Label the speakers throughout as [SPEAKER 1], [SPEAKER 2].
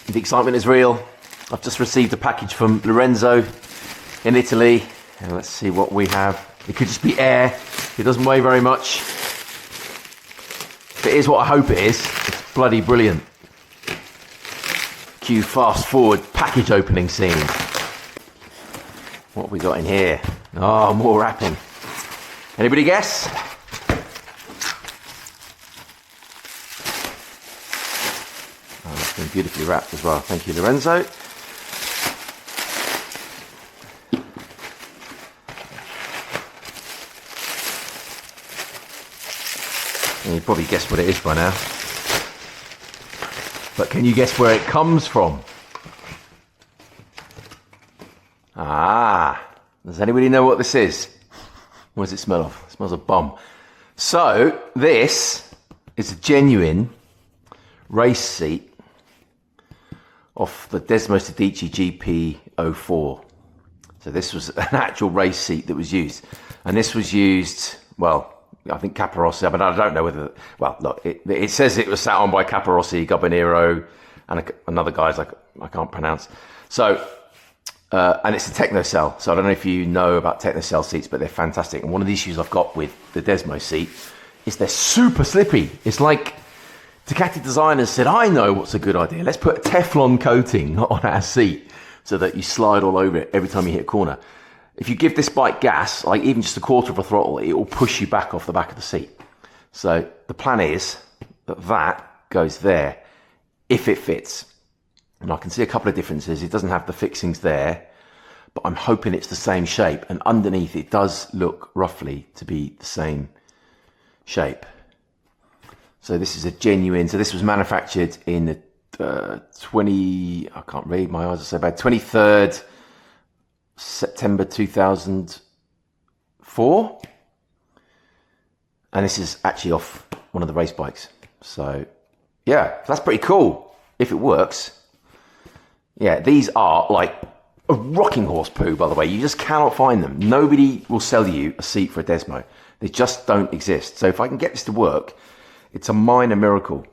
[SPEAKER 1] The excitement is real. I've just received a package from Lorenzo in Italy. And let's see what we have. It could just be air. It doesn't weigh very much. If it is what I hope it is, it's bloody brilliant. Cue fast forward package opening scene. What have we got in here? Oh, more wrapping. Anybody guess? Oh, it's been beautifully wrapped as well. Thank you, Lorenzo. And you probably guessed what it is by now. But can you guess where it comes from? Ah, does anybody know what this is? What does it smell of? It smells of bum. So, this is a genuine race seat off the Desmosedici GP04. So this was an actual race seat that was used. And this was used, well, I think Capirossi, but I don't know whether, well, look, it says it was sat on by Capirossi, Gobernero, and another guy's like, I can't pronounce. So, and it's a Tecnosel. So I don't know if you know about Tecnosel seats, but they're fantastic. And one of the issues I've got with the Desmo seat is they're super slippy. It's like Ducati designers said, I know what's a good idea. Let's put a Teflon coating on our seat so that you slide all over it every time you hit a corner. If you give this bike gas, like even just a quarter of a throttle, it will push you back off the back of the seat. So the plan is that that goes there if it fits. And I can see a couple of differences. It doesn't have the fixings there, but I'm hoping it's the same shape. And underneath it does look roughly to be the same shape. So this is a genuine, so this was manufactured in the I can't read, my eyes are so bad, 23rd September 2004. And this is actually off one of the race bikes. So yeah, that's pretty cool if it works. Yeah, these are like a rocking horse poo, by the way. You just cannot find them. Nobody will sell you a seat for a Desmo. They just don't exist. So if I can get this to work, it's a minor miracle.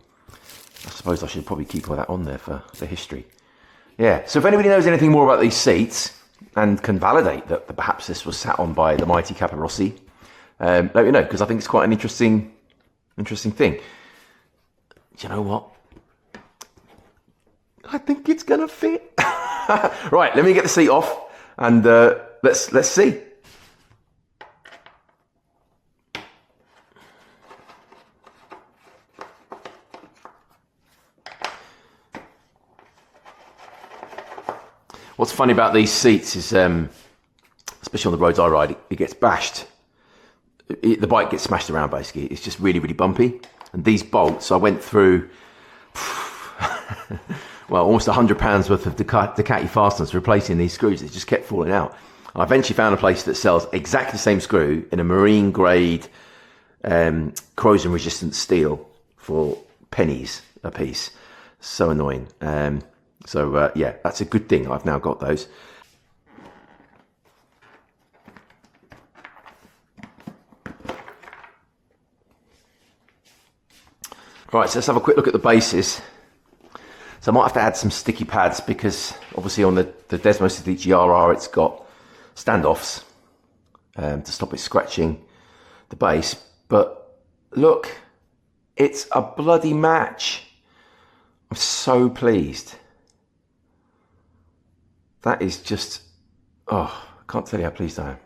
[SPEAKER 1] I suppose I should probably keep all that on there for history. Yeah, so if anybody knows anything more about these seats and can validate that perhaps this was sat on by the mighty Capirossi, let me know, because I think it's quite an interesting thing. Do you know what? I think it's gonna fit. Right, let me get the seat off and let's see. What's funny about these seats is, especially on the roads I ride, it gets bashed. The bike gets smashed around, basically. It's just really, really bumpy. And these bolts, I went through, well, almost £100 worth of Ducati fasteners replacing these screws. It just kept falling out. I eventually found a place that sells exactly the same screw in a marine grade corrosion resistant steel for pennies a piece. So annoying. So yeah, that's a good thing. I've now got those. Right, so let's have a quick look at the bases. So I might have to add some sticky pads because obviously on the Desmosedici RR it's got standoffs to stop it scratching the base. But look, it's a bloody match. I'm so pleased. That is just, oh, I can't tell you how pleased I am.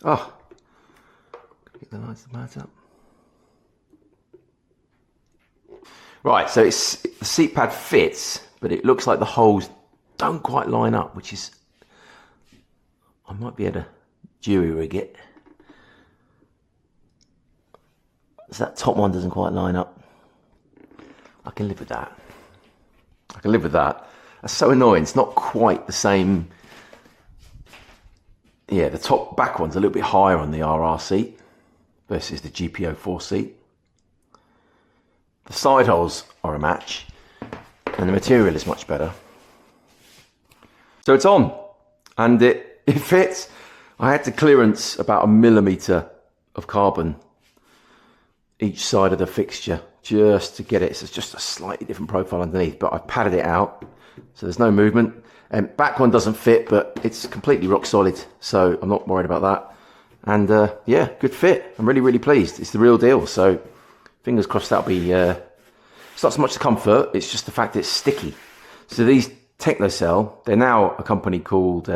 [SPEAKER 1] Oh, get the lights up. Right, so the seat pad fits, but it looks like the holes don't quite line up, which is, I might be able to jury rig it. So that top one doesn't quite line up. I can live with that. I can live with that. That's so annoying. It's not quite the same. Yeah, the top back one's a little bit higher on the RR seat versus the GP04 seat. The side holes are a match and the material is much better. So it's on and it fits. I had to clearance about 1 millimetre of carbon each side of the fixture just to get it. So it's just a slightly different profile underneath, but I've padded it out so there's no movement. And back one doesn't fit, but it's completely rock solid, so I'm not worried about that. And yeah, good fit. I'm really pleased. It's the real deal. So fingers crossed that'll be. It's not so much the comfort; it's just the fact that it's sticky. So these Tecnosel, they're now a company called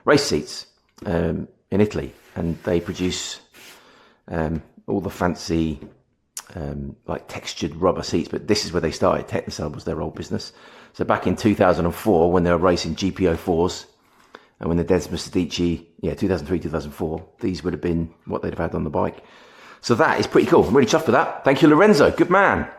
[SPEAKER 1] Raceseat in Italy, and they produce all the fancy like textured rubber seats. But this is where they started. Tecnosel was their old business. So back in 2004, when they were racing GP04s, and when the Desmosedici, 2003, 2004, these would have been what they'd have had on the bike. So that is pretty cool. I'm really chuffed with that. Thank you, Lorenzo. Good man.